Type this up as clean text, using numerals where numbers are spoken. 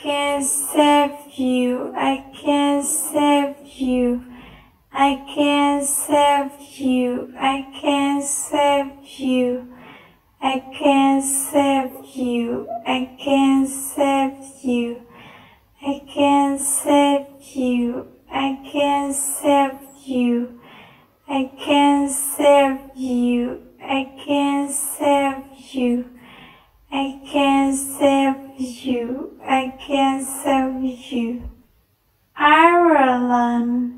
can save you, I can save you, I can save you, I can save you, I can save you, I can save you, I can save you, I can save you, I can save you, I can save you, I can save you, I can save you. Ireland.